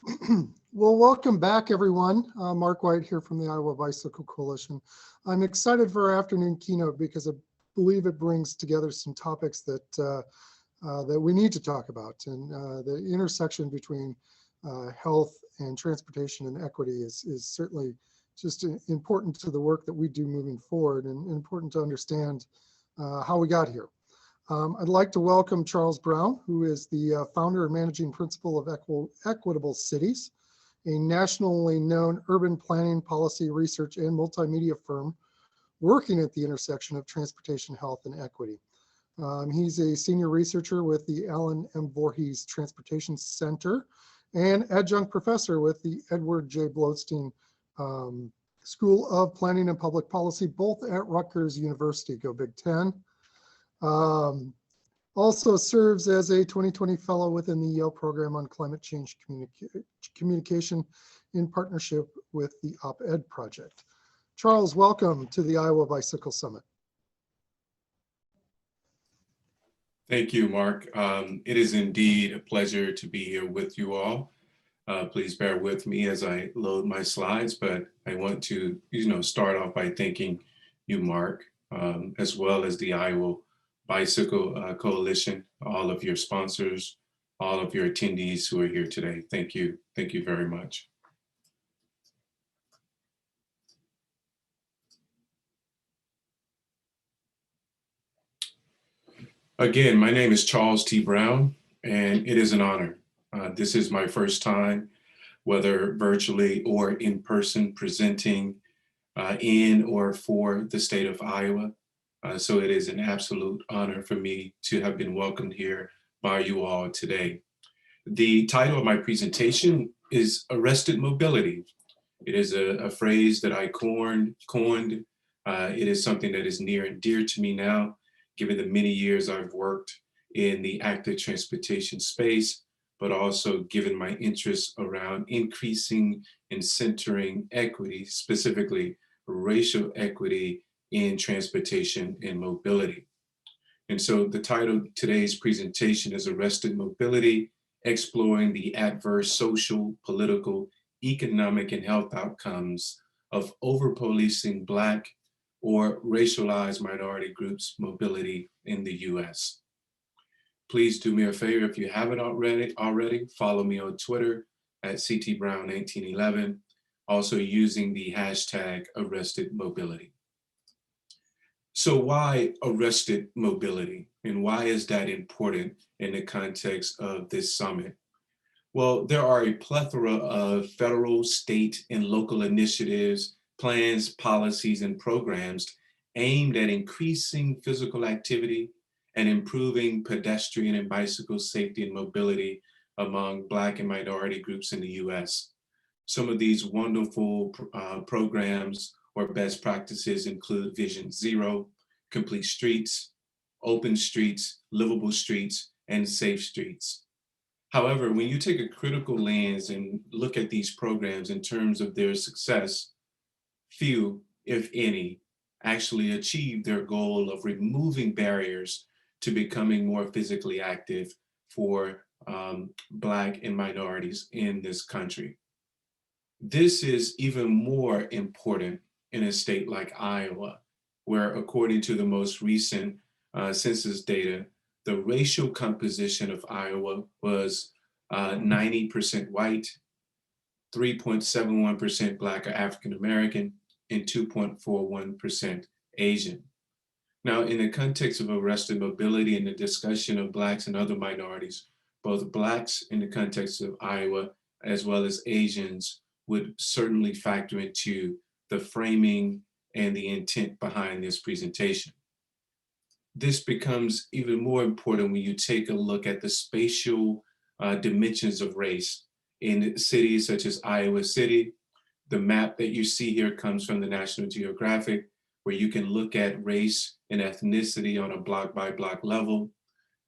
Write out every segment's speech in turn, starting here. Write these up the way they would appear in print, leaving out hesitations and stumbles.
Well, welcome back, everyone. Mark White here from the Iowa Bicycle Coalition. I'm excited for our afternoon keynote because I believe it brings together some topics that we need to talk about. And the intersection between health and transportation and equity is certainly just important to the work that we do moving forward, and important to understand how we got here. I'd like to welcome Charles Brown, who is the founder and managing principal of Equitable Cities, a nationally known urban planning, policy research, and multimedia firm working at the intersection of transportation, health, and equity. He's a senior researcher with the Alan M. Voorhees Transportation Center and adjunct professor with the Edward J. Bloodstein School of Planning and Public Policy, both at Rutgers University. Go Big Ten. Also serves as a 2020 fellow within the Yale program on climate change communication in partnership with the Op-Ed Project. Charles, welcome to the Iowa Bicycle Summit. Thank you, Mark. It is indeed a pleasure to be here with you all. Please bear with me as I load my slides, but I want to, start off by thanking you, Mark, as well as the Iowa Bicycle Coalition, all of your sponsors, all of your attendees who are here today. Thank you. Thank you very much. Again, my name is Charles T. Brown, and it is an honor. This is my first time, whether virtually or in person, presenting in or for the state of Iowa. So it is an absolute honor for me to have been welcomed here by you all today. The title of my presentation is Arrested Mobility. It is a phrase that I coined. It is something that is near and dear to me now, given the many years I've worked in the active transportation space, but also given my interests around increasing and centering equity, specifically racial equity in transportation and mobility. And so the title of today's presentation is Arrested Mobility, Exploring the Adverse Social, Political, Economic, and Health Outcomes of Over-Policing Black or racialized minority groups' mobility in the US. Please do me a favor, if you haven't already, follow me on Twitter at CTBrown1911, also using the hashtag Arrested Mobility. So why arrested mobility, and why is that important in the context of this summit? Well, there are a plethora of federal, state, and local initiatives, plans, policies, and programs aimed at increasing physical activity and improving pedestrian and bicycle safety and mobility among Black and minority groups in the US. Some of these wonderful programs or best practices include Vision Zero, Complete Streets, Open Streets, Livable Streets, and Safe Streets. However, when you take a critical lens and look at these programs in terms of their success, few, if any, actually achieve their goal of removing barriers to becoming more physically active for Black and minorities in this country. This is even more important in a state like Iowa, where according to the most recent census data, the racial composition of Iowa was 90% white, 3.71% Black or African American, and 2.41% Asian. Now, in the context of arrested mobility and the discussion of Blacks and other minorities, both Blacks in the context of Iowa, as well as Asians, would certainly factor into the framing and the intent behind this presentation. This becomes even more important when you take a look at the spatial dimensions of race in cities such as Iowa City. The map that you see here comes from the National Geographic, where you can look at race and ethnicity on a block by block level.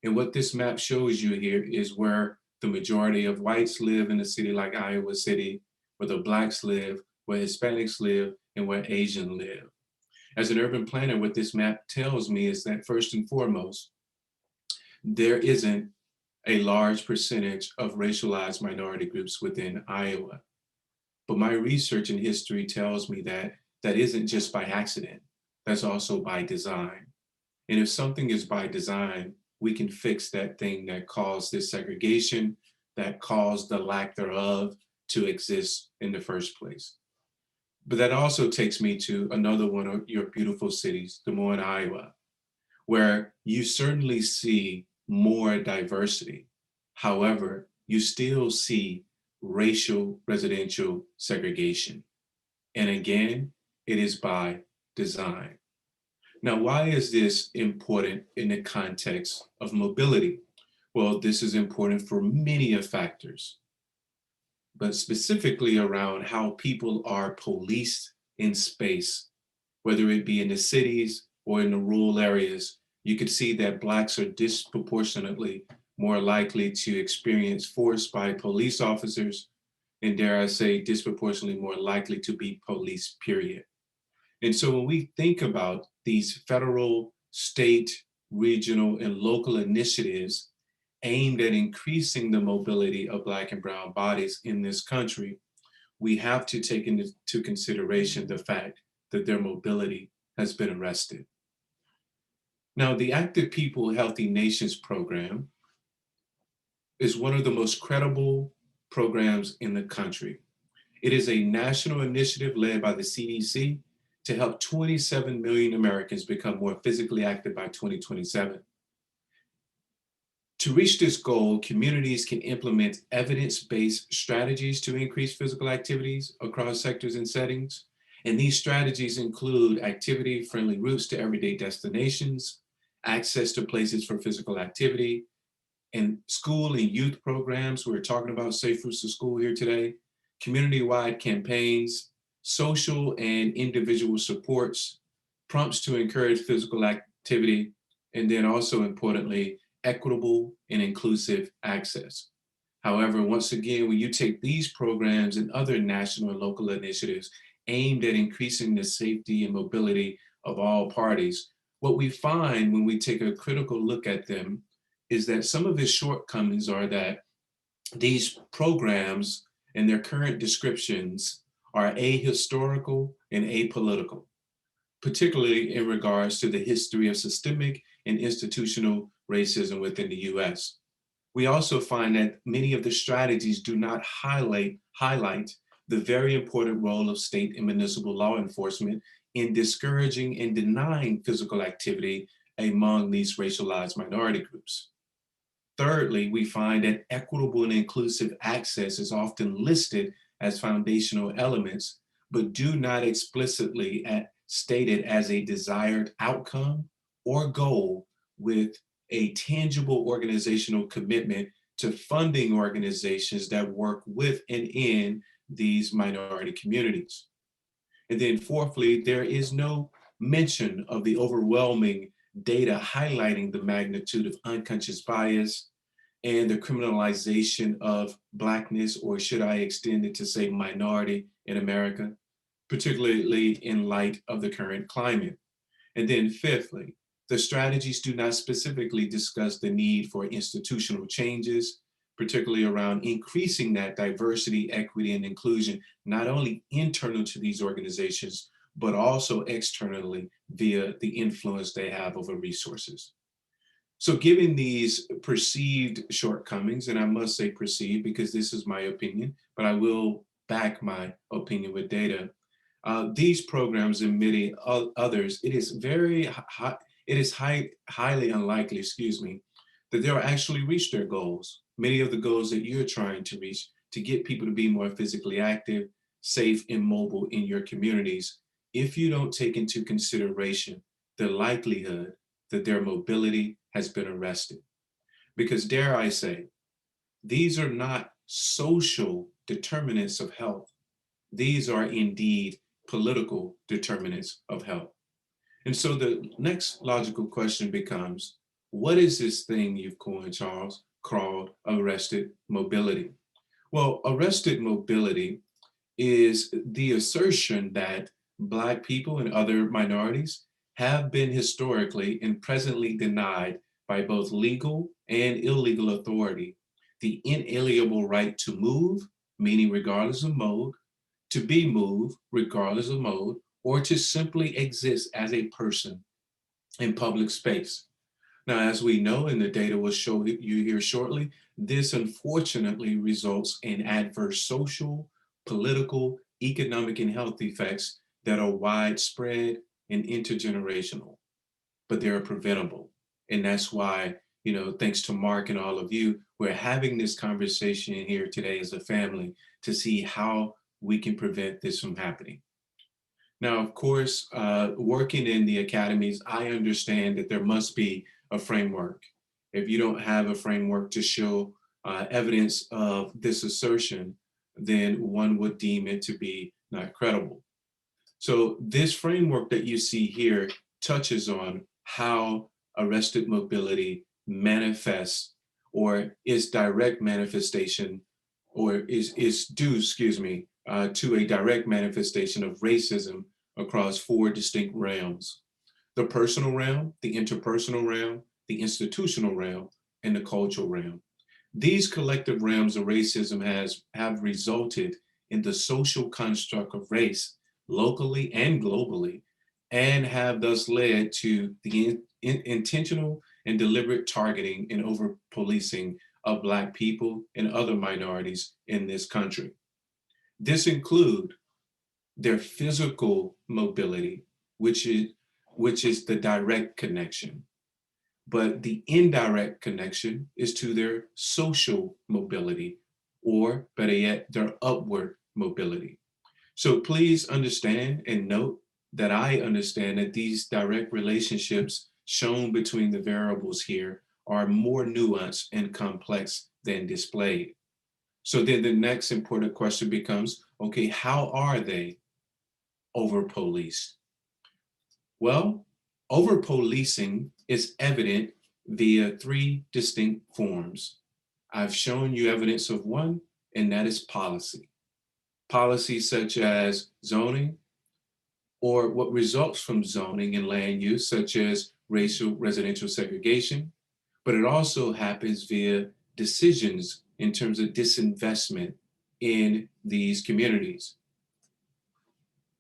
And what this map shows you here is where the majority of whites live in a city like Iowa City, where the Blacks live, where Hispanics live, and where Asians live. As an urban planner, what this map tells me is that first and foremost, there isn't a large percentage of racialized minority groups within Iowa. But my research and history tells me that that isn't just by accident, that's also by design. And if something is by design, we can fix that thing that caused this segregation, that caused the lack thereof to exist in the first place. But that also takes me to another one of your beautiful cities, Des Moines, Iowa, where you certainly see more diversity. However, you still see racial residential segregation. And again, it is by design. Now, why is this important in the context of mobility? Well, this is important for many of factors, but specifically around how people are policed in space, whether it be in the cities or in the rural areas. You could see that Blacks are disproportionately more likely to experience force by police officers, and dare I say, disproportionately more likely to be policed, period. And so when we think about these federal, state, regional, and local initiatives aimed at increasing the mobility of Black and Brown bodies in this country, we have to take into consideration the fact that their mobility has been arrested. Now, the Active People Healthy Nations program is one of the most credible programs in the country. It is a national initiative led by the CDC to help 27 million Americans become more physically active by 2027. To reach this goal, communities can implement evidence-based strategies to increase physical activities across sectors and settings. And these strategies include activity-friendly routes to everyday destinations, access to places for physical activity, and school and youth programs. We're talking about Safe Routes to School here today, community-wide campaigns, social and individual supports, prompts to encourage physical activity, and then also importantly, equitable and inclusive access. However, once again, when you take these programs and other national and local initiatives aimed at increasing the safety and mobility of all parties, what we find when we take a critical look at them is that some of its shortcomings are that these programs and their current descriptions are ahistorical and apolitical, particularly in regards to the history of systemic and institutional racism within the US. We also find that many of the strategies do not highlight the very important role of state and municipal law enforcement in discouraging and denying physical activity among these racialized minority groups. Thirdly, we find that equitable and inclusive access is often listed as foundational elements, but do not explicitly stated as a desired outcome or goal with a tangible organizational commitment to funding organizations that work with and in these minority communities. And then fourthly, there is no mention of the overwhelming data highlighting the magnitude of unconscious bias and the criminalization of Blackness, or should I extend it to say minority in America, particularly in light of the current climate. And then fifthly, the strategies do not specifically discuss the need for institutional changes, particularly around increasing that diversity, equity, and inclusion, not only internal to these organizations, but also externally via the influence they have over resources. So given these perceived shortcomings, and I must say perceived because this is my opinion, but I will back my opinion with data, these programs and many others, it is highly unlikely, that they'll actually reach their goals. Many of the goals that you're trying to reach to get people to be more physically active, safe, and mobile in your communities, if you don't take into consideration the likelihood that their mobility has been arrested. Because dare I say, these are not social determinants of health. These are indeed political determinants of health. And so the next logical question becomes, what is this thing you've coined, Charles, called arrested mobility? Well, arrested mobility is the assertion that Black people and other minorities have been historically and presently denied by both legal and illegal authority the inalienable right to move, meaning regardless of mode, to be moved regardless of mode, or to simply exist as a person in public space. Now, as we know, and the data will show you here shortly, this unfortunately results in adverse social, political, economic, and health effects that are widespread and intergenerational, but they're preventable. And that's why, thanks to Mark and all of you, we're having this conversation here today as a family to see how we can prevent this from happening. Now, of course, working in the academies, I understand that there must be a framework. If you don't have a framework to show evidence of this assertion, then one would deem it to be not credible. So this framework that you see here touches on how arrested mobility manifests or is direct manifestation or is due, to a direct manifestation of racism across four distinct realms: the personal realm, the interpersonal realm, the institutional realm, and the cultural realm. These collective realms of racism have resulted in the social construct of race locally and globally, and have thus led to the intentional and deliberate targeting and over policing of Black people and other minorities in this country. This include their physical mobility, which is the direct connection. But the indirect connection is to their social mobility, or better yet, their upward mobility. So please understand and note that I understand that these direct relationships shown between the variables here are more nuanced and complex than displayed. So then the next important question becomes, okay, how are they over policed? Well, over policing is evident via three distinct forms. I've shown you evidence of one, and that is policy. Policies such as zoning, or what results from zoning and land use, such as racial residential segregation, but it also happens via decisions in terms of disinvestment in these communities.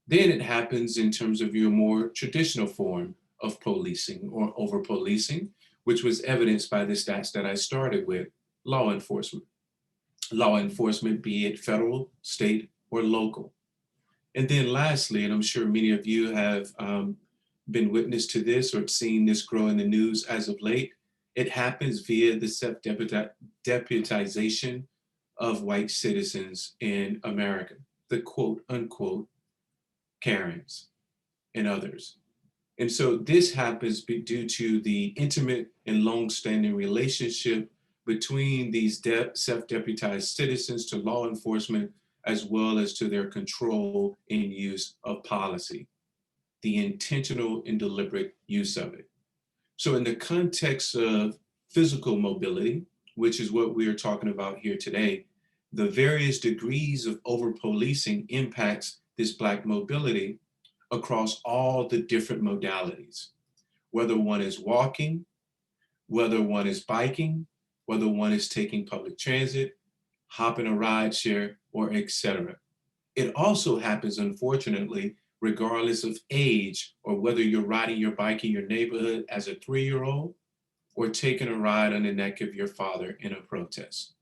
Then it happens in terms of your more traditional form of policing or over policing, which was evidenced by the stats that I started with: law enforcement. Law enforcement, be it federal, state, or local. And then lastly, and I'm sure many of you have been witness to this or seen this grow in the news as of late, it happens via the self-deputization of white citizens in America, the quote unquote Karens and others. And so this happens due to the intimate and long-standing relationship between these self-deputized citizens to law enforcement, as well as to their control and use of policy, the intentional and deliberate use of it. So in the context of physical mobility, which is what we are talking about here today, the various degrees of over-policing impacts this Black mobility across all the different modalities, whether one is walking, whether one is biking, whether one is taking public transit, hopping a ride share, or etc. It also happens, unfortunately, regardless of age, or whether you're riding your bike in your neighborhood as a 3-year-old or taking a ride on the neck of your father in a protest.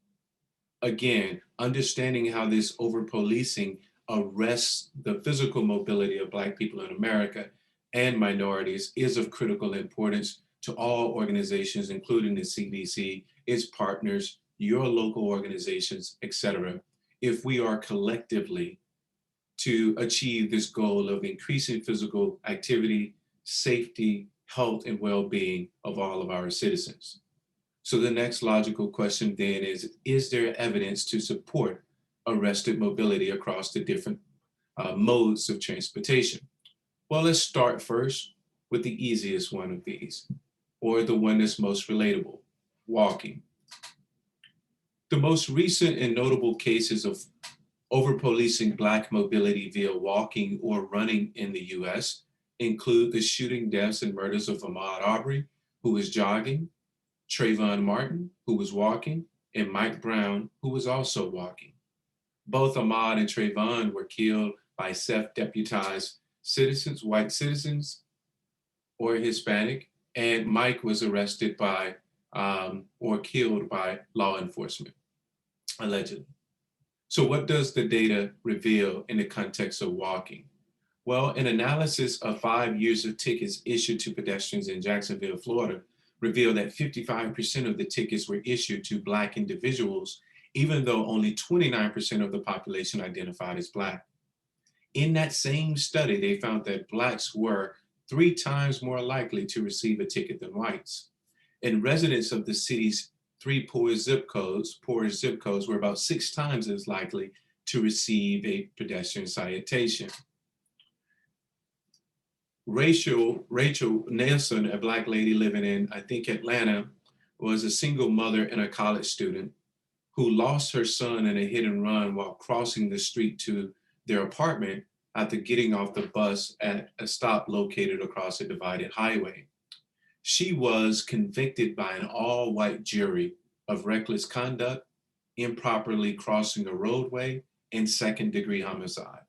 Again, understanding how this over-policing arrests the physical mobility of Black people in America and minorities is of critical importance to all organizations, including the CDC, its partners, your local organizations, etc., if we are collectively to achieve this goal of increasing physical activity, safety, health, and well-being of all of our citizens. So the next logical question then is there evidence to support arrested mobility across the different modes of transportation? Well, let's start first with the easiest one of these, or the one that's most relatable: walking. The most recent and notable cases of over-policing Black mobility via walking or running in the US include the shooting deaths and murders of Ahmaud Arbery, who was jogging, Trayvon Martin, who was walking, and Mike Brown, who was also walking. Both Ahmaud and Trayvon were killed by self-deputized citizens, white citizens, or Hispanic, and Mike was arrested by or killed by law enforcement, allegedly. So what does the data reveal in the context of walking? Well, an analysis of 5 years of tickets issued to pedestrians in Jacksonville, Florida, revealed that 55% of the tickets were issued to Black individuals, even though only 29% of the population identified as Black. In that same study, they found that Blacks were 3 times more likely to receive a ticket than whites. And residents of the city's 3 poorest zip codes were about 6 times as likely to receive a pedestrian citation. Rachel Nelson, a Black lady living in, I think, Atlanta, was a single mother and a college student who lost her son in a hit and run while crossing the street to their apartment after getting off the bus at a stop located across a divided highway. She was convicted by an all-white jury of reckless conduct, improperly crossing a roadway, and second-degree homicide.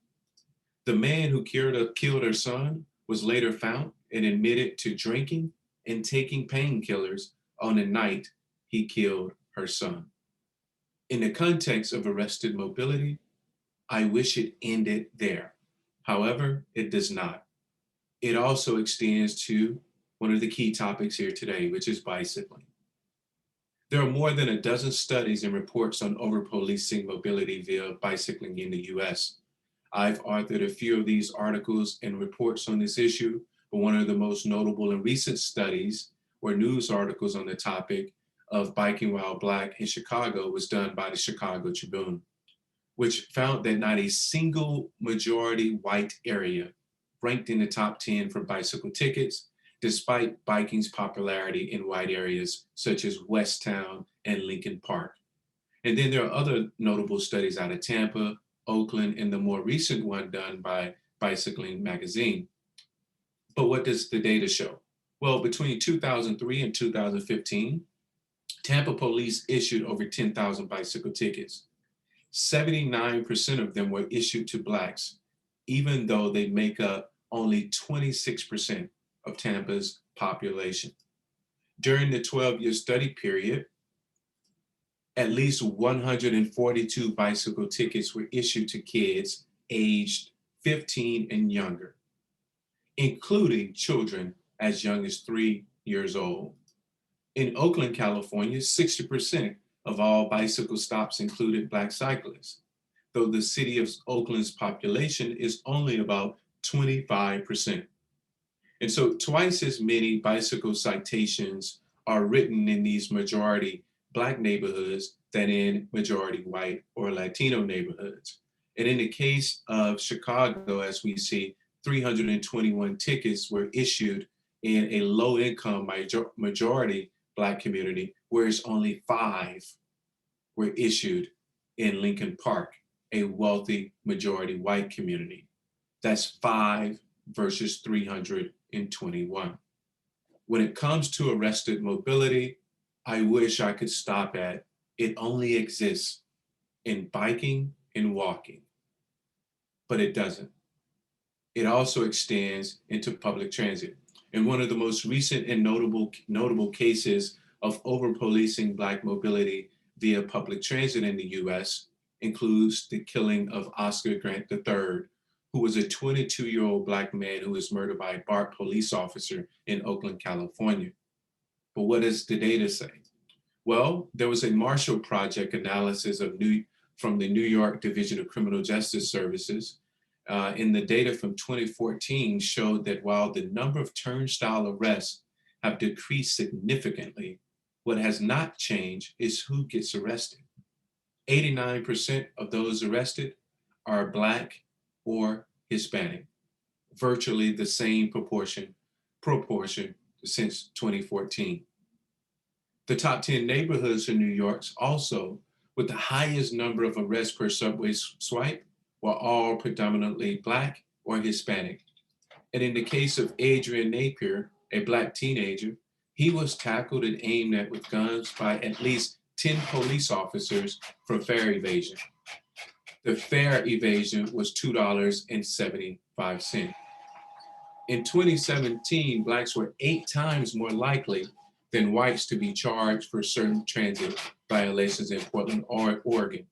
The man who killed her son was later found and admitted to drinking and taking painkillers on the night he killed her son. In the context of arrested mobility, I wish it ended there. However, it does not. It also extends to one of the key topics here today, which is bicycling. There are more than a dozen studies and reports on over-policing mobility via bicycling in the US. I've authored a few of these articles and reports on this issue, but one of the most notable and recent studies or news articles on the topic of biking while Black in Chicago was done by the Chicago Tribune, which found that not a single majority white area ranked in the top 10 for bicycle tickets, despite biking's popularity in white areas such as Westtown and Lincoln Park. And then there are other notable studies out of Tampa, Oakland, and the more recent one done by Bicycling Magazine. But what does the data show? Well, between 2003 and 2015, Tampa police issued over 10,000 bicycle tickets. 79% of them were issued to Blacks, even though they make up only 26% of Tampa's population. During the 12-year study period, at least 142 bicycle tickets were issued to kids aged 15 and younger, including children as young as 3 years old. In Oakland, California, 60% of all bicycle stops included Black cyclists, though the city of Oakland's population is only about 25%. And so twice as many bicycle citations are written in these majority Black neighborhoods than in majority white or Latino neighborhoods. And in the case of Chicago, as we see, 321 tickets were issued in a low-income majority Black community, whereas only 5 were issued in Lincoln Park, a wealthy majority white community. That's 5 versus 321. When it comes to arrested mobility, I wish I could stop at it only exists in biking and walking, but it doesn't. It also extends into public transit. And one of the most recent and notable cases of over-policing Black mobility via public transit in the US includes the killing of Oscar Grant III, who was a 22-year-old Black man who was murdered by a BART police officer in Oakland, California. But what does the data say? Well, there was a Marshall Project analysis from the New York Division of Criminal Justice Services. In the data from 2014 showed that while the number of turnstile arrests have decreased significantly, what has not changed is who gets arrested. 89% of those arrested are Black or Hispanic, virtually the same proportion since 2014. The top 10 neighborhoods in New York also, with the highest number of arrests per subway swipe, were all predominantly Black or Hispanic. And in the case of Adrian Napier, a Black teenager, he was tackled and aimed at with guns by at least 10 police officers for fare evasion. The fare evasion was $2.75. In 2017, Blacks were 8 times more likely than whites to be charged for certain transit violations in Portland, Oregon.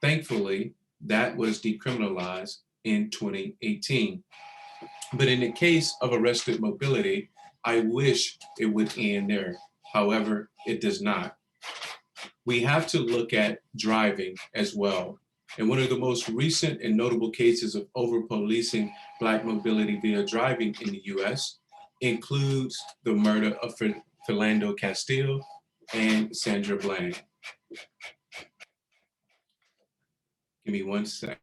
Thankfully, that was decriminalized in 2018. But in the case of arrested mobility, I wish it would end there. However, it does not. We have to look at driving as well. And one of the most recent and notable cases of over-policing Black mobility via driving in the US includes the murder of Philando Castile and Sandra Bland. Give me one sec.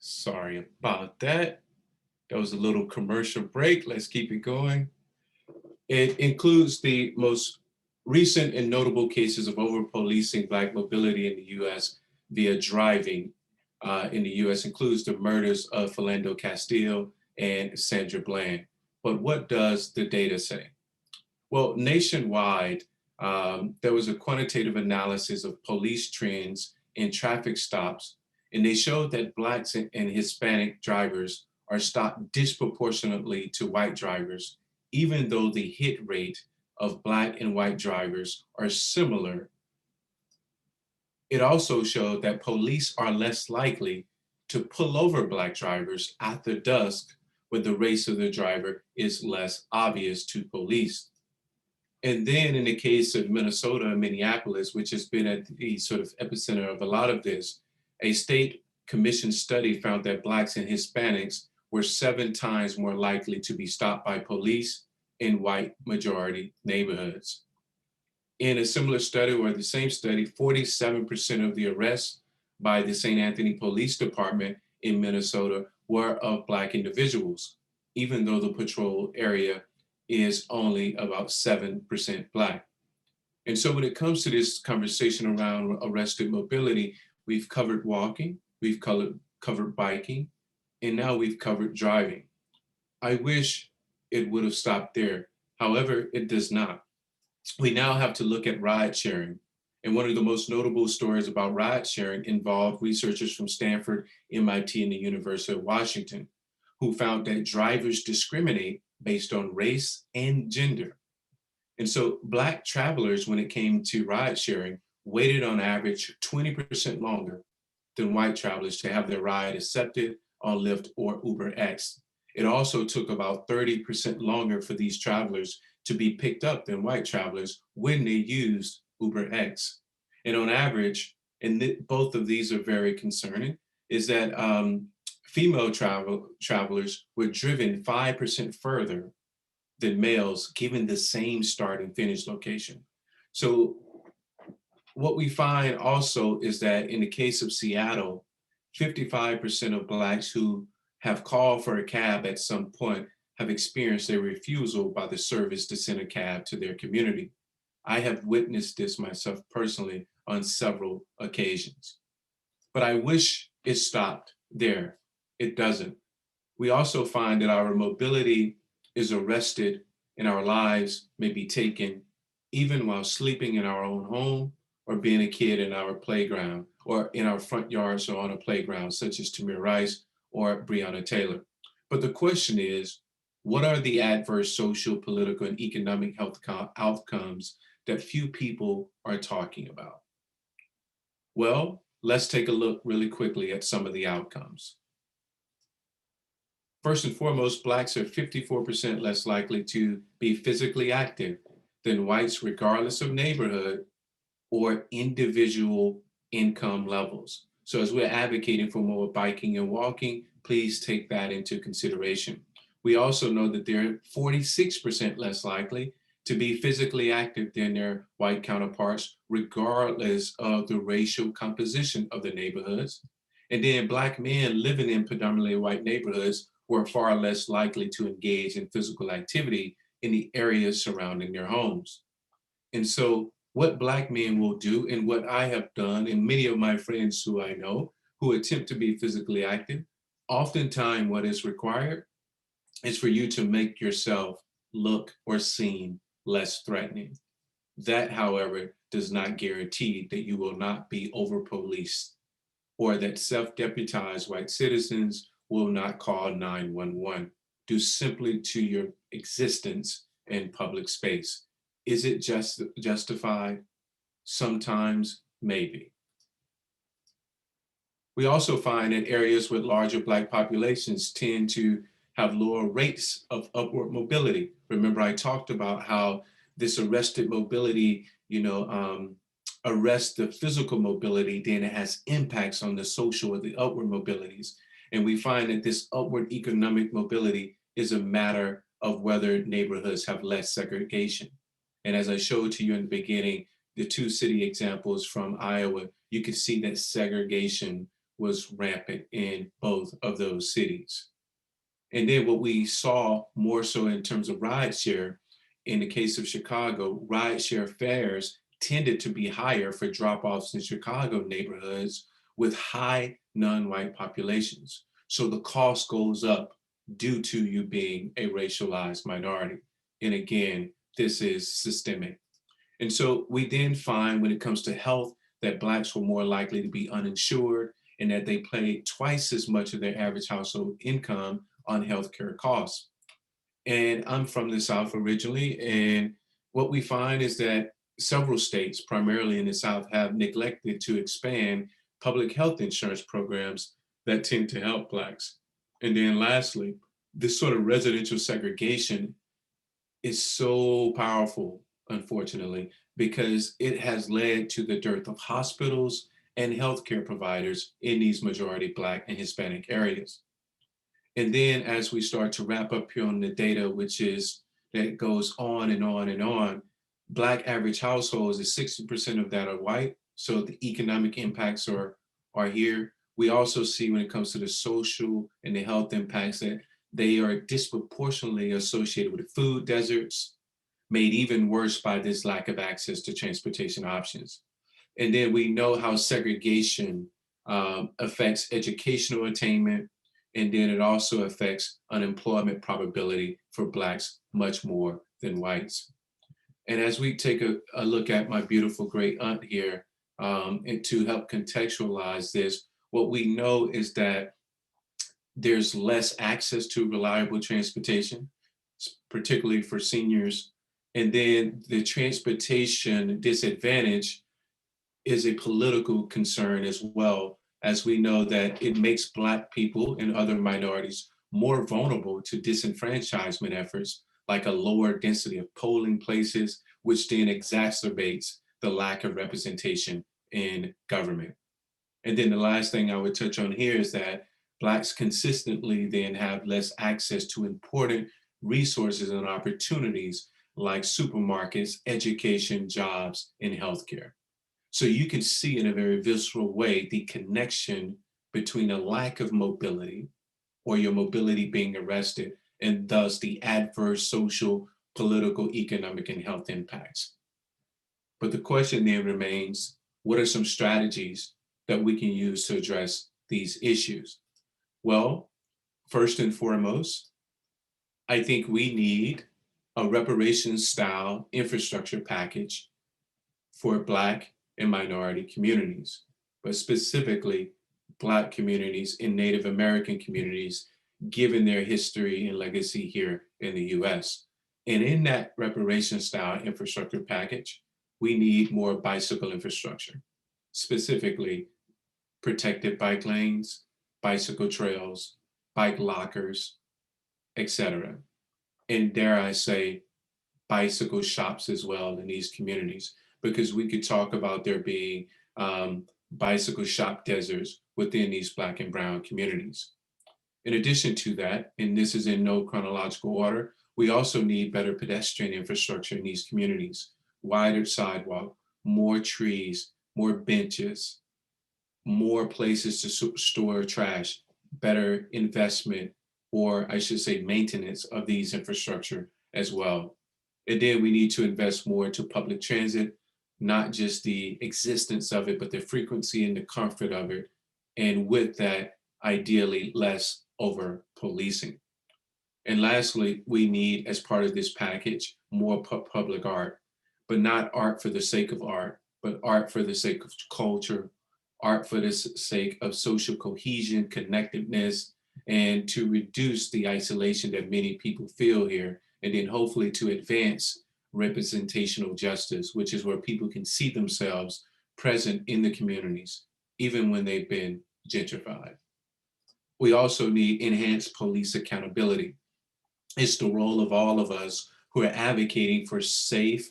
Sorry about that. That was a little commercial break. Let's keep it going. It includes the most recent and notable cases of over-policing Black mobility in the US via driving in the US includes the murders of Philando Castile and Sandra Bland. But what does the data say? Well, nationwide, there was a quantitative analysis of police trends in traffic stops, and they showed that Blacks and Hispanic drivers are stopped disproportionately to white drivers, even though the hit rate of Black and white drivers are similar. It also showed that police are less likely to pull over Black drivers after dusk when the race of the driver is less obvious to police. And then in the case of Minnesota and Minneapolis, which has been at the sort of epicenter of a lot of this, a state commission study found that Blacks and Hispanics were 7 times more likely to be stopped by police in white majority neighborhoods. In a similar study, or the same study, 47% of the arrests by the St. Anthony Police Department in Minnesota were of Black individuals, even though the patrol area is only about 7% Black. And so when it comes to this conversation around arrested mobility, we've covered walking, we've covered biking, and now we've covered driving. I wish it would have stopped there. However, it does not. We now have to look at ride sharing. And one of the most notable stories about ride sharing involved researchers from Stanford, MIT, and the University of Washington, who found that drivers discriminate based on race and gender. And so Black travelers, when it came to ride sharing, waited on average 20% longer than white travelers to have their ride accepted on Lyft or UberX. It also took about 30% longer for these travelers to be picked up than white travelers when they used UberX. And on average, and both of these are very concerning, is that female travelers were driven 5% further than males given the same start and finish location. So what we find also is that in the case of Seattle, 55% of Blacks who have called for a cab at some point have experienced a refusal by the service to send a cab to their community. I have witnessed this myself personally on several occasions. But I wish it stopped there. It doesn't. We also find that our mobility is arrested and our lives may be taken even while sleeping in our own home or being a kid in our playground or in our front yards or on a playground, such as Tamir Rice or Breonna Taylor. But the question is, what are the adverse social, political, and economic health outcomes that few people are talking about? Well, let's take a look really quickly at some of the outcomes. First and foremost, Blacks are 54% less likely to be physically active than whites, regardless of neighborhood or individual income levels. So as we're advocating for more biking and walking, please take that into consideration. We also know that they're 46% less likely to be physically active than their white counterparts, regardless of the racial composition of the neighborhoods. And then Black men living in predominantly white neighborhoods were far less likely to engage in physical activity in the areas surrounding their homes. And so, what Black men will do, and what I have done, and many of my friends who I know who attempt to be physically active, oftentimes what is required is for you to make yourself look or seem less threatening. That, however, does not guarantee that you will not be over policed or that self deputized white citizens will not call 911 due simply to your existence in public space. Is it justified? Sometimes, maybe. We also find that areas with larger Black populations tend to have lower rates of upward mobility. Remember, I talked about how this arrested mobility, arrests the physical mobility, then it has impacts on the social or the upward mobilities. And we find that this upward economic mobility is a matter of whether neighborhoods have less segregation. And as I showed to you in the beginning, the two city examples from Iowa, you could see that segregation was rampant in both of those cities. And then what we saw more so in terms of rideshare, in the case of Chicago, rideshare fares tended to be higher for drop-offs in Chicago neighborhoods with high non-white populations. So the cost goes up due to you being a racialized minority. And again, this is systemic. And so we then find when it comes to health that Blacks were more likely to be uninsured and that they paid twice as much of their average household income on healthcare costs. And I'm from the South originally, and what we find is that several states, primarily in the South, have neglected to expand public health insurance programs that tend to help Blacks. And then lastly, this sort of residential segregation is so powerful, unfortunately, because it has led to the dearth of hospitals and healthcare providers in these majority Black and Hispanic areas. And then as we start to wrap up here on the data, which is that goes on and on and on, Black average households is 60% of that are white. So the economic impacts are here. We also see when it comes to the social and the health impacts that they are disproportionately associated with food deserts, made even worse by this lack of access to transportation options. And then we know how segregation affects educational attainment, and then it also affects unemployment probability for Blacks much more than whites. And as we take a look at my beautiful great aunt here, and to help contextualize this, what we know is that there's less access to reliable transportation, particularly for seniors. And then the transportation disadvantage is a political concern as well, as we know that it makes Black people and other minorities more vulnerable to disenfranchisement efforts, like a lower density of polling places, which then exacerbates the lack of representation in government. And then the last thing I would touch on here is that Blacks consistently then have less access to important resources and opportunities like supermarkets, education, jobs, and healthcare. So you can see in a very visceral way the connection between a lack of mobility or your mobility being arrested and thus the adverse social, political, economic, and health impacts. But the question then remains, what are some strategies that we can use to address these issues? Well, first and foremost, I think we need a reparations style infrastructure package for Black and minority communities, but specifically Black communities and Native American communities, given their history and legacy here in the US. And in that reparations style infrastructure package, we need more bicycle infrastructure, specifically protected bike lanes, bicycle trails, bike lockers, etc. And dare I say, bicycle shops as well in these communities, because we could talk about there being bicycle shop deserts within these Black and brown communities. In addition to that, and this is in no chronological order, we also need better pedestrian infrastructure in these communities, wider sidewalk, more trees, more benches, more places to store trash, better investment, or I should say maintenance of these infrastructure as well. And then we need to invest more into public transit, not just the existence of it, but the frequency and the comfort of it. And with that, ideally less over policing. And lastly, we need, as part of this package, more public art, but not art for the sake of art, but art for the sake of culture, art for the sake of social cohesion, connectedness, and to reduce the isolation that many people feel here, and then hopefully to advance representational justice, which is where people can see themselves present in the communities, even when they've been gentrified. We also need enhanced police accountability. It's the role of all of us who are advocating for safe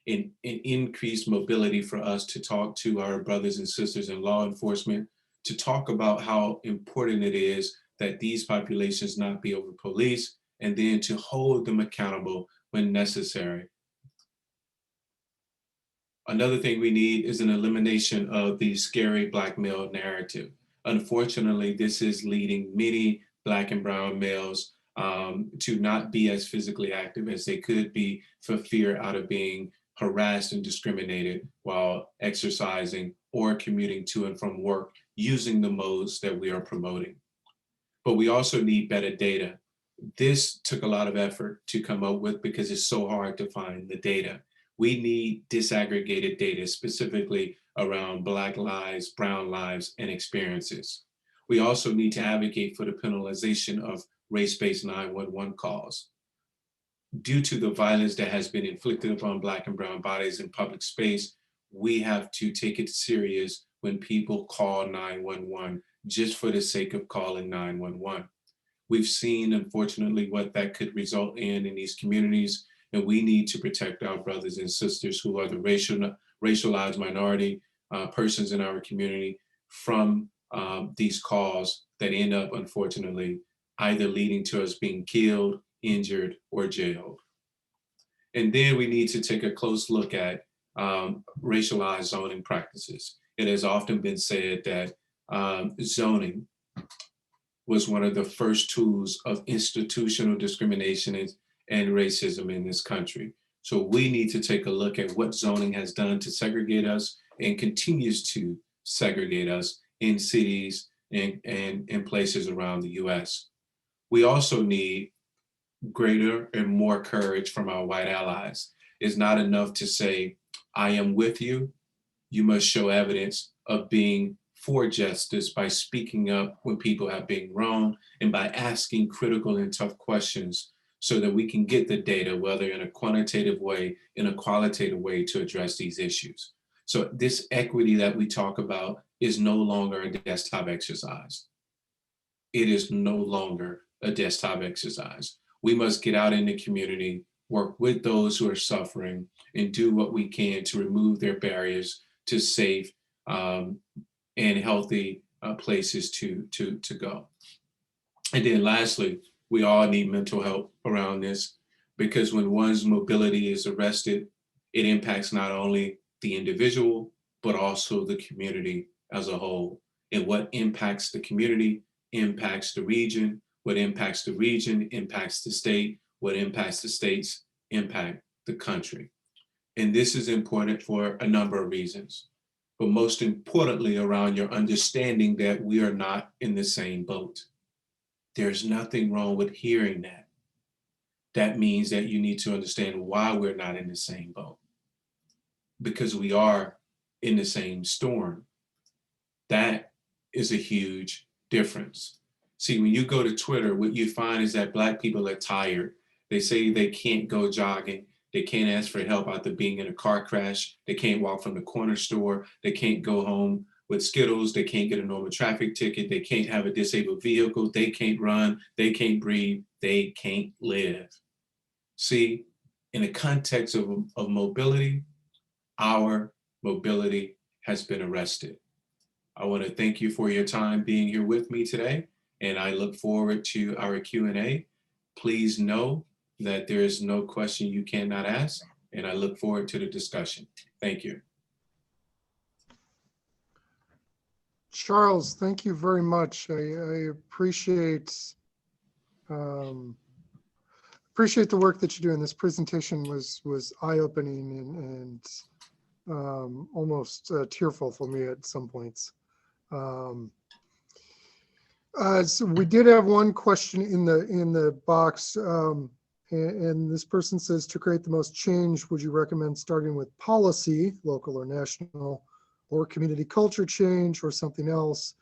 and increased mobility for us to talk to our brothers and sisters in law enforcement, to talk about how important it is that these populations not be over policed, and then to hold them accountable when necessary. Another thing we need is an elimination of the scary Black male narrative. Unfortunately, this is leading many Black and brown males to not be as physically active as they could be for fear out of being harassed and discriminated while exercising or commuting to and from work using the modes that we are promoting. But we also need better data. This took a lot of effort to come up with because it's so hard to find the data. We need disaggregated data specifically around Black lives, brown lives, and experiences. We also need to advocate for the penalization of race-based 911 calls. Due to the violence that has been inflicted upon Black and brown bodies in public space, we have to take it serious when people call 911 just for the sake of calling 911. We've seen, unfortunately, what that could result in these communities, and we need to protect our brothers and sisters who are the racialized minority persons in our community from these calls that end up, unfortunately, either leading to us being killed, injured, or jailed. And then we need to take a close look at racialized zoning practices. It has often been said that zoning was one of the first tools of institutional discrimination and racism in this country. So we need to take a look at what zoning has done to segregate us and continues to segregate us in cities and in places around the US. We also need greater and more courage from our white allies. It's not enough to say, I am with you. You must show evidence of being for justice by speaking up when people have been wrong and by asking critical and tough questions so that we can get the data, whether in a quantitative way, in a qualitative way, to address these issues. So this equity that we talk about is no longer a desktop exercise. It is no longer a desktop exercise. We must get out in the community, work with those who are suffering, and do what we can to remove their barriers to safe and healthy places to go. And then lastly, we all need mental health around this, because when one's mobility is arrested, it impacts not only the individual, but also the community as a whole. And what impacts the community impacts the region. What impacts the region impacts the state. What impacts the states impact the country. And this is important for a number of reasons, but most importantly around your understanding that we are not in the same boat. There's nothing wrong with hearing that. That means that you need to understand why we're not in the same boat. Because we are in the same storm. That is a huge difference. See, when you go to Twitter, what you find is that Black people are tired. They say they can't go jogging. They can't ask for help after being in a car crash. They can't walk from the corner store. They can't go home with Skittles. They can't get a normal traffic ticket. They can't have a disabled vehicle. They can't run. They can't breathe. They can't live. See, in the context of mobility, our mobility has been arrested. I want to thank you for your time being here with me today. and I look forward to our Q&A. Please know that there is no question you cannot ask, and I look forward to the discussion. Thank you. Charles, thank you very much. I appreciate the work that you're doing. This presentation was eye-opening and almost tearful for me at some points. So we did have one question in the box, and this person says, to create the most change, would you recommend starting with policy, local or national, or community culture change, or something else?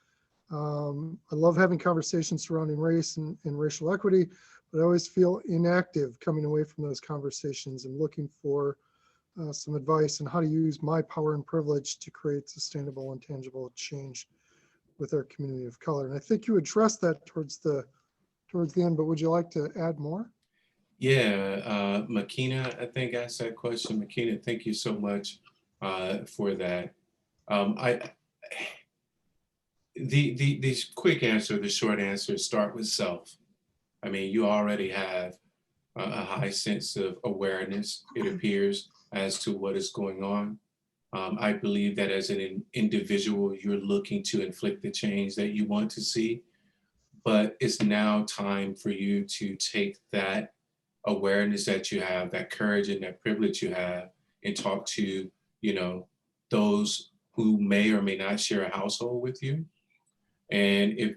I love having conversations surrounding race and racial equity, but I always feel inactive coming away from those conversations and looking for some advice on how to use my power and privilege to create sustainable and tangible change with our community of color. And I think you addressed that towards the end, but would you like to add more? Yeah, Makina, I think asked that question. Makina, thank you so much for that. The quick answer, the short answer, start with self. I mean, you already have a high sense of awareness, it appears, as to what is going on. I believe that as an individual, you're looking to inflict the change that you want to see, but it's now time for you to take that awareness that you have, that courage and that privilege you have, and talk to, those who may or may not share a household with you. And if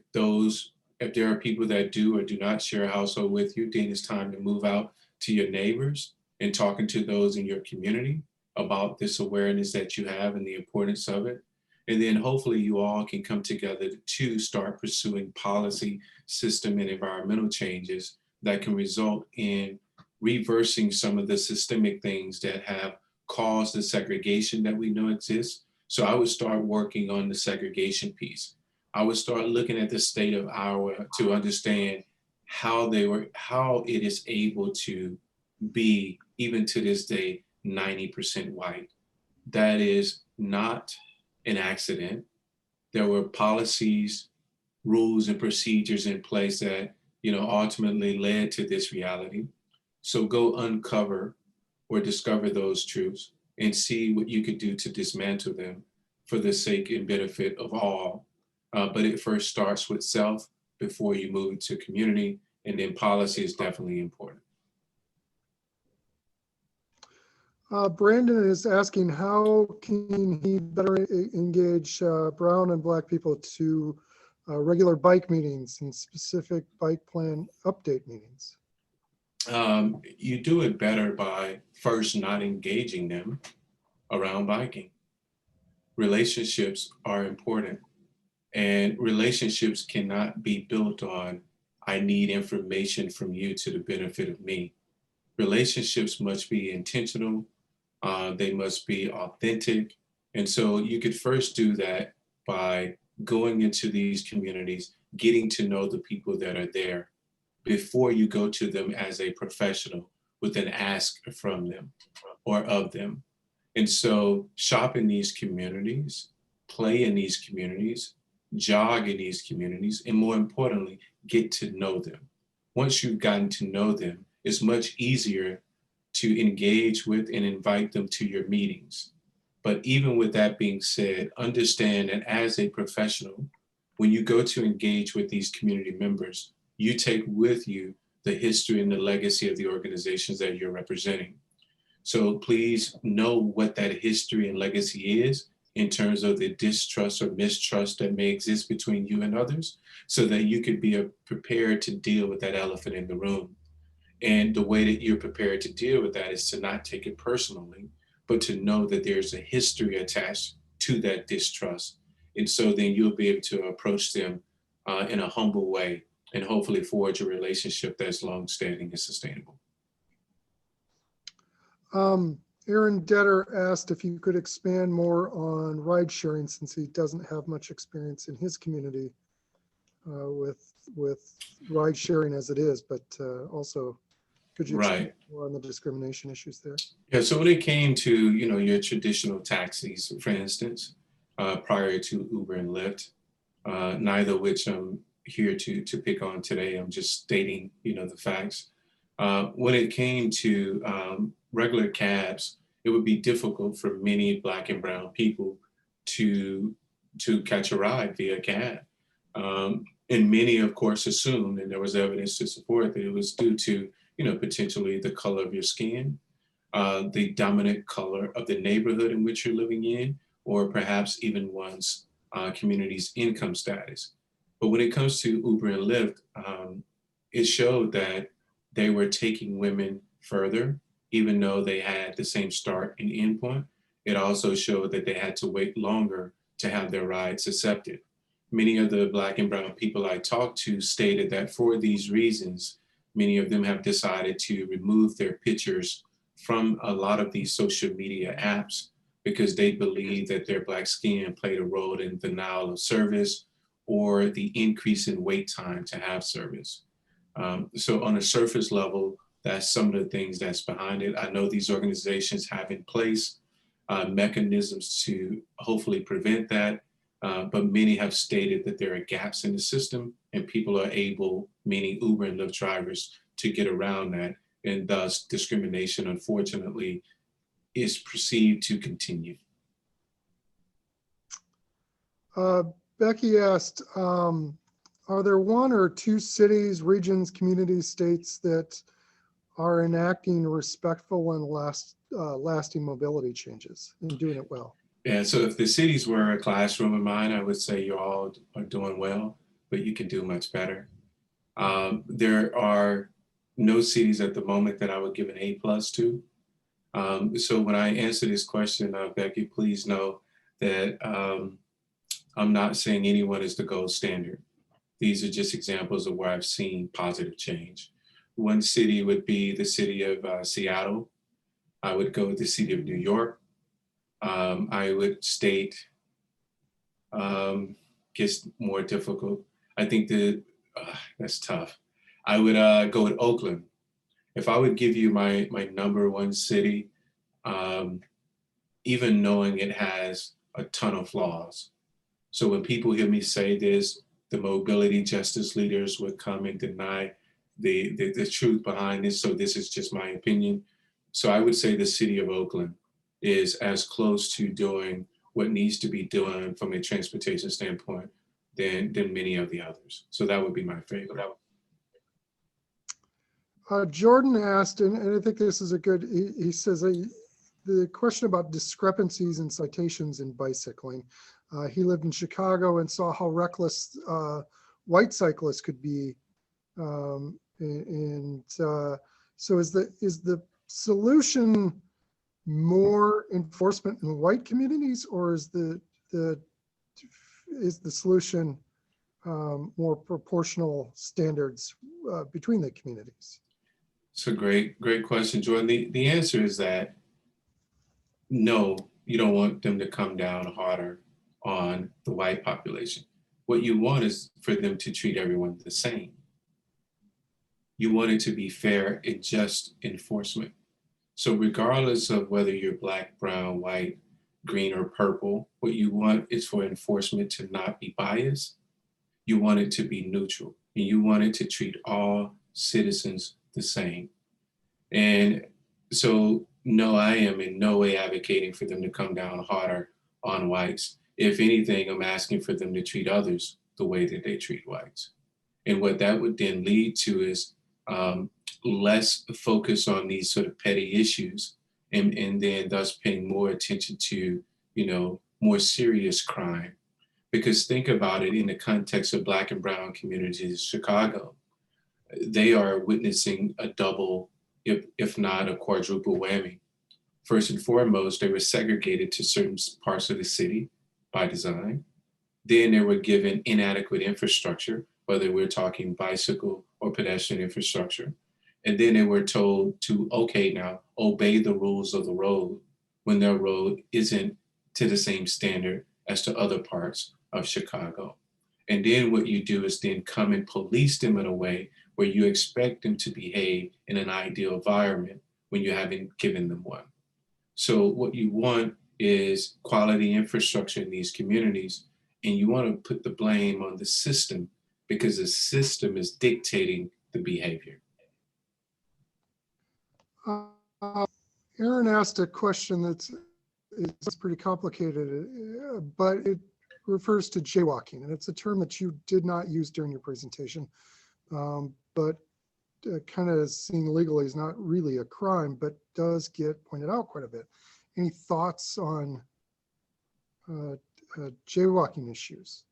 there are people that do or do not share a household with you, then it's time to move out to your neighbors and talking to those in your community about this awareness that you have and the importance of it. And then hopefully you all can come together to start pursuing policy, system, and environmental changes that can result in reversing some of the systemic things that have caused the segregation that we know exists. So I would start working on the segregation piece. I would start looking at the state of Iowa to understand how it is able to be, even to this day, 90% white. That is not an accident. There were policies, rules, and procedures in place that, ultimately led to this reality. So go uncover or discover those truths and see what you could do to dismantle them for the sake and benefit of all. But it first starts with self before you move to community, and then policy is definitely important. Brandon is asking, how can he better engage brown and Black people to regular bike meetings and specific bike plan update meetings? You do it better by first not engaging them around biking. Relationships are important, and relationships cannot be built on, I need information from you to the benefit of me. Relationships must be intentional. They must be authentic. And so you could first do that by going into these communities, getting to know the people that are there before you go to them as a professional with an ask from them or of them. And so shop in these communities, play in these communities, jog in these communities, and more importantly, get to know them. Once you've gotten to know them, it's much easier to engage with and invite them to your meetings. But even with that being said, understand that as a professional, when you go to engage with these community members, you take with you the history and the legacy of the organizations that you're representing. So please know what that history and legacy is in terms of the distrust or mistrust that may exist between you and others, so that you could be prepared to deal with that elephant in the room. And the way that you're prepared to deal with that is to not take it personally, but to know that there's a history attached to that distrust. And so then you'll be able to approach them in a humble way and hopefully forge a relationship that's long-standing and sustainable. Aaron Detter asked if you could expand more on ride sharing, since he doesn't have much experience in his community with ride sharing as it is, but also could you expand more on the discrimination issues there? Yeah, so when it came to, your traditional taxis, for instance, prior to Uber and Lyft, neither of which I'm here to pick on today. I'm just stating, the facts. When it came to regular cabs, it would be difficult for many Black and brown people to catch a ride via cab. And many, of course, assumed, and there was evidence to support that it was due to, potentially the color of your skin, the dominant color of the neighborhood in which you're living in, or perhaps even one's community's income status. But when it comes to Uber and Lyft, it showed that they were taking women further, even though they had the same start and end point. It also showed that they had to wait longer to have their rides accepted. Many of the Black and brown people I talked to stated that for these reasons, many of them have decided to remove their pictures from a lot of these social media apps because they believe that their Black skin played a role in denial of service or the increase in wait time to have service. So on a surface level, that's some of the things that's behind it. I know these organizations have in place mechanisms to hopefully prevent that, but many have stated that there are gaps in the system and people are able, meaning Uber and Lyft drivers, to get around that. And thus discrimination, unfortunately, is perceived to continue. Becky asked, are there one or two cities, regions, communities, states that are enacting respectful and lasting mobility changes and doing it well? Yeah, so if the cities were a classroom of mine, I would say you all are doing well, but you can do much better. There are no cities at the moment that I would give an A+ to. So when I answer this question, Becky, please know that I'm not saying anyone is the gold standard. These are just examples of where I've seen positive change. One city would be the city of Seattle. I would go with the city of New York. I would state, gets more difficult. I think that's tough. I would go with Oakland. If I would give you my number one city, even knowing it has a ton of flaws. So when people hear me say this, the mobility justice leaders would come and deny the truth behind this. So this is just my opinion. So I would say the city of Oakland is as close to doing what needs to be done from a transportation standpoint than many of the others. So that would be my favorite. Jordan asked, and I think this is a good, he says, the question about discrepancies in citations in bicycling. He lived in Chicago and saw how reckless white cyclists could be. So is the solution more enforcement in white communities, or is the solution more proportional standards between the communities? It's a great question, Jordan. The answer is that no, you don't want them to come down harder on the white population. What you want is for them to treat everyone the same. You want it to be fair and just enforcement. So regardless of whether you're Black, brown, white, green, or purple, what you want is for enforcement to not be biased. You want it to be neutral, and you want it to treat all citizens the same. And so, no, I am in no way advocating for them to come down harder on whites. If anything, I'm asking for them to treat others the way that they treat whites. And what that would then lead to is less focus on these sort of petty issues, and then thus paying more attention to, more serious crime. Because think about it in the context of Black and brown communities in Chicago, they are witnessing a double, if not a quadruple whammy. First and foremost, they were segregated to certain parts of the city by design. Then they were given inadequate infrastructure, whether we're talking bicycle or pedestrian infrastructure. And then they were told to, okay, now obey the rules of the road when their road isn't to the same standard as to other parts of Chicago. And then what you do is then come and police them in a way where you expect them to behave in an ideal environment when you haven't given them one. So what you want is quality infrastructure in these communities, and you want to put the blame on the system because the system is dictating the behavior. Aaron asked a question it's pretty complicated, but it refers to jaywalking, and it's a term that you did not use during your presentation, but kind of seen legally is not really a crime, but does get pointed out quite a bit. Any thoughts on jaywalking issues?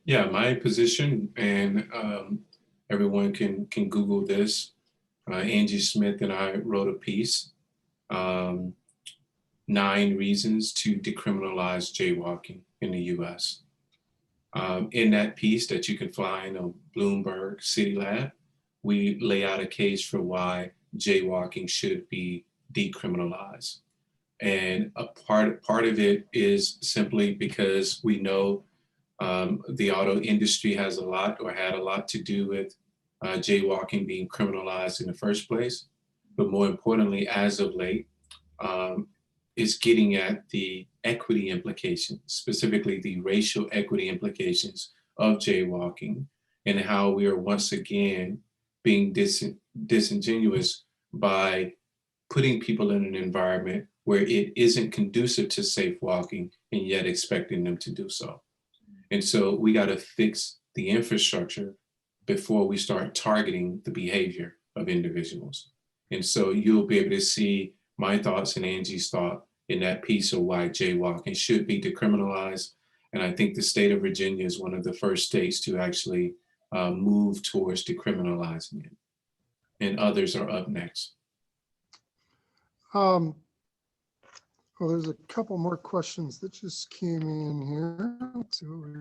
Yeah, my position, and everyone can Google this. Angie Smith and I wrote a piece, 9 reasons to decriminalize jaywalking in the US. In that piece that you can find on Bloomberg City Lab, we lay out a case for why jaywalking should be decriminalized. And a part of it is simply because we know the auto industry has a lot, or had a lot, to do with jaywalking being criminalized in the first place. But more importantly, as of late, is getting at the equity implications, specifically the racial equity implications of jaywalking, and how we are once again being disingenuous by putting people in an environment where it isn't conducive to safe walking and yet expecting them to do so. And so we got to fix the infrastructure before we start targeting the behavior of individuals. And so you'll be able to see my thoughts and Angie's thought in that piece of why jaywalking should be decriminalized. And I think the state of Virginia is one of the first states to actually move towards decriminalizing it. And others are up next. Well, there's a couple more questions that just came in here. Let's see what we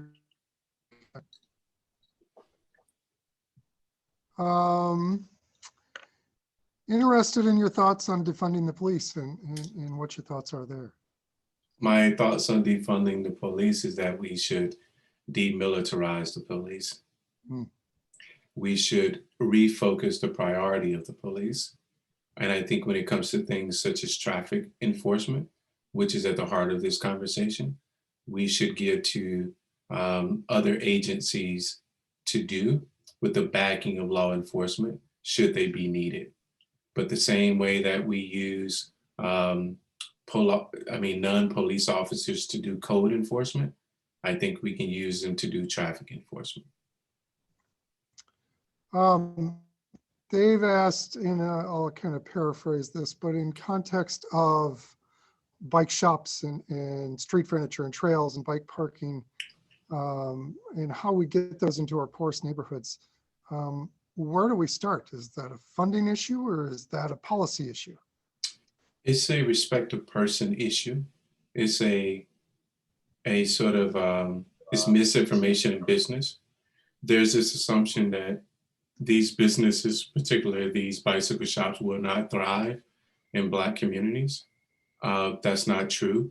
interested in your thoughts on defunding the police and what your thoughts are there. My thoughts on defunding the police is that we should demilitarize the police. We should refocus the priority of the police. And I think when it comes to things such as traffic enforcement, which is at the heart of this conversation, we should give to other agencies to do with the backing of law enforcement, should they be needed. But the same way that we use non-police officers to do code enforcement, I think we can use them to do traffic enforcement. Dave asked, and I'll kind of paraphrase this, but in context of bike shops and street furniture and trails and bike parking, and how we get those into our poorest neighborhoods, where do we start? Is that a funding issue or is that a policy issue? It's a respect of person issue. It's a sort of, it's misinformation in business. There's this assumption that these businesses, particularly these bicycle shops, will not thrive in Black communities. That's not true.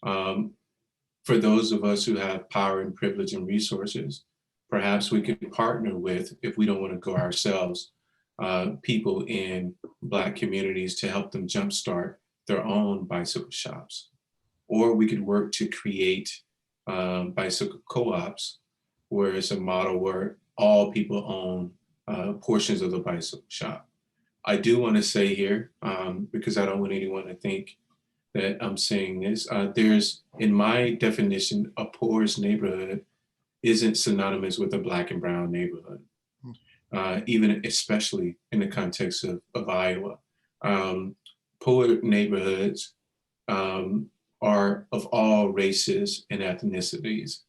For those of us who have power and privilege and resources, perhaps we could partner with, if we don't want to go ourselves, people in Black communities to help them jumpstart their own bicycle shops. Or we could work to create bicycle co-ops, where it's a model where all people own portions of the bicycle shop. I do want to say here, because I don't want anyone to think that I'm saying this, there's, in my definition, a poorest neighborhood isn't synonymous with a Black and brown neighborhood, even especially in the context of Iowa. Poor neighborhoods are of all races and ethnicities.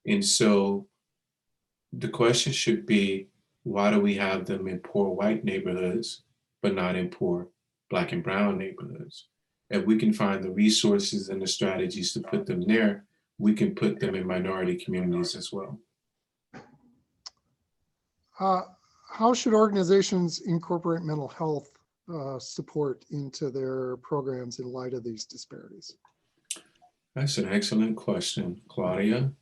And so the question should be, why do we have them in poor white neighborhoods, but not in poor Black and brown neighborhoods? If we can find the resources and the strategies to put them there, we can put them in minority communities as well. How should organizations incorporate mental health support into their programs in light of these disparities? That's an excellent question, Claudia.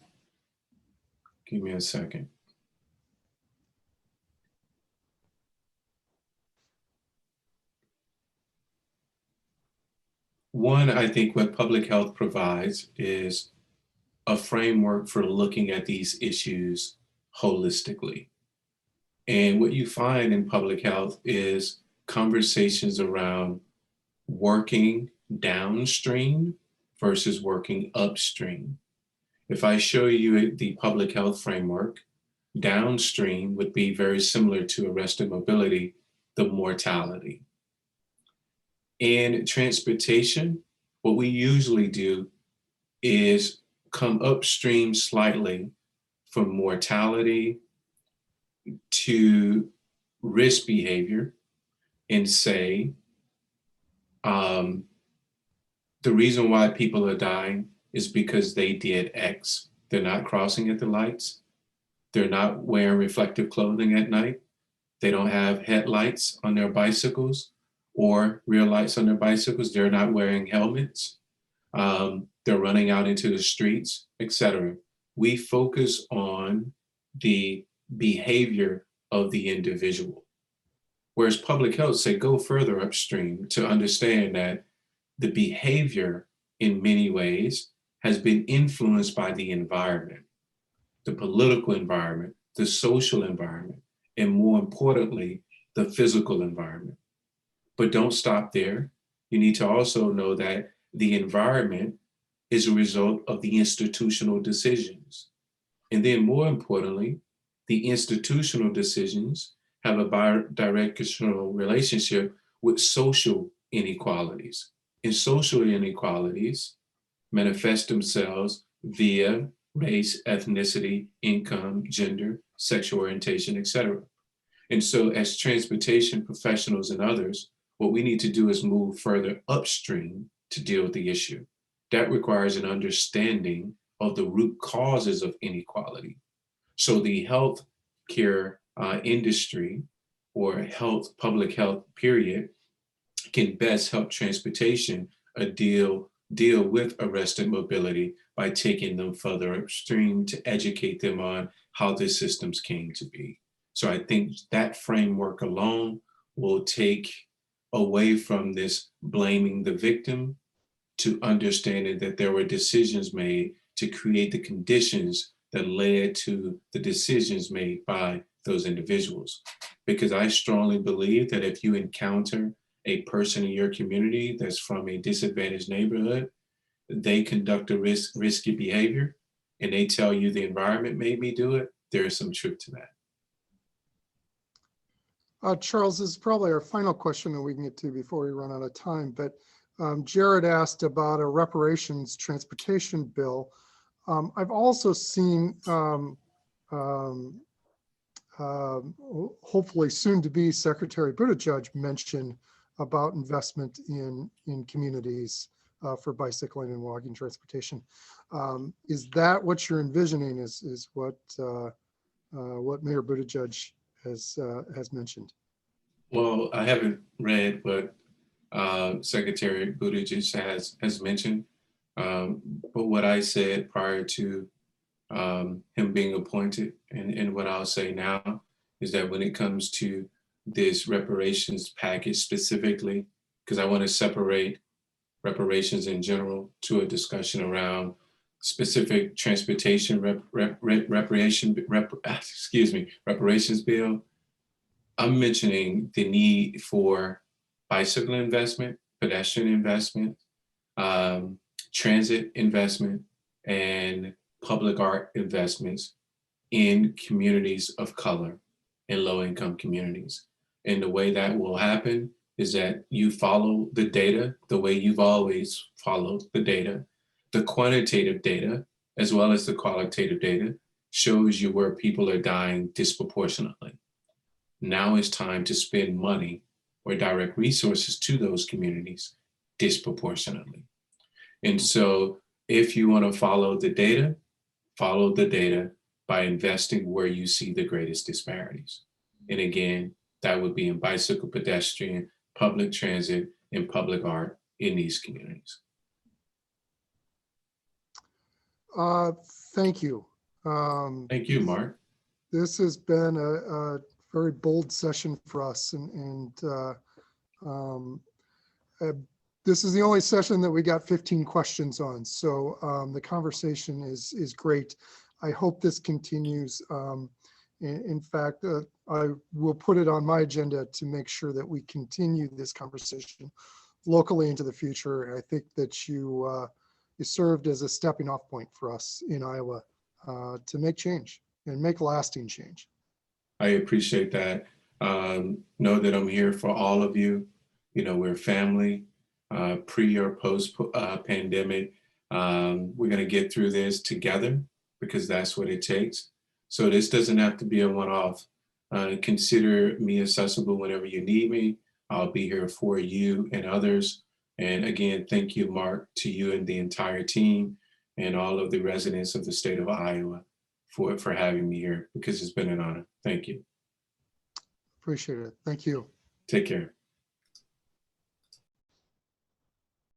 Give me a second. One, I think what public health provides is a framework for looking at these issues holistically. And what you find in public health is conversations around working downstream versus working upstream. If I show you the public health framework, downstream would be very similar to arrested mobility, the mortality. In transportation, what we usually do is come upstream slightly from mortality to risk behavior and say, the reason why people are dying is because they did X. They're not crossing at the lights. They're not wearing reflective clothing at night. They don't have headlights on their bicycles or rear lights on their bicycles. They're not wearing helmets. They're running out into the streets, etc. We focus on the behavior of the individual. Whereas public health say go further upstream to understand that the behavior in many ways has been influenced by the environment, the political environment, the social environment, and more importantly, the physical environment. But don't stop there. You need to also know that the environment is a result of the institutional decisions. And then more importantly, the institutional decisions have a bidirectional relationship with social inequalities. And social inequalities manifest themselves via race, ethnicity, income, gender, sexual orientation, etc. And so as transportation professionals and others, what we need to do is move further upstream to deal with the issue. That requires an understanding of the root causes of inequality. So the healthcare industry or public health period can best help transportation deal with arrested mobility by taking them further upstream to educate them on how the systems came to be. So I think that framework alone will take away from this blaming the victim to understanding that there were decisions made to create the conditions that led to the decisions made by those individuals. Because I strongly believe that if you encounter a person in your community that's from a disadvantaged neighborhood, they conduct a risky behavior, and they tell you the environment made me do it, there is some truth to that. Charles, this is probably our final question that we can get to before we run out of time, but Jared asked about a reparations transportation bill. I've also seen hopefully soon to be Secretary Buttigieg mention about investment in communities for bicycling and walking transportation. Is that what you're envisioning? Is what Mayor Buttigieg has mentioned? Well, I haven't read what Secretary Buttigieg has mentioned, but what I said prior to him being appointed, and what I'll say now is that when it comes to this reparations package specifically, because I want to separate reparations in general to a discussion around specific transportation reparations bill. I'm mentioning the need for bicycle investment, pedestrian investment, transit investment, and public art investments in communities of color and low-income communities. And the way that will happen is that you follow the data the way you've always followed the data. The quantitative data, as well as the qualitative data, shows you where people are dying disproportionately. Now it's time to spend money or direct resources to those communities disproportionately. And so if you want to follow the data by investing where you see the greatest disparities. And again, that would be in bicycle, pedestrian, public transit, and public art in these communities. Thank you. Thank you, Mark. This has been a very bold session for us, and this is the only session that we got 15 questions on. So the conversation is great. I hope this continues. In fact, I will put it on my agenda to make sure that we continue this conversation locally into the future. I think that you served as a stepping off point for us in Iowa to make change and make lasting change. I appreciate that. Know that I'm here for all of you. You know, we're family, pre or post pandemic. We're going to get through this together because that's what it takes. So this doesn't have to be a one-off. Consider me accessible whenever you need me. I'll be here for you and others. And again, thank you, Mark, to you and the entire team and all of the residents of the state of Iowa for having me here because it's been an honor. Thank you. Appreciate it. Thank you. Take care.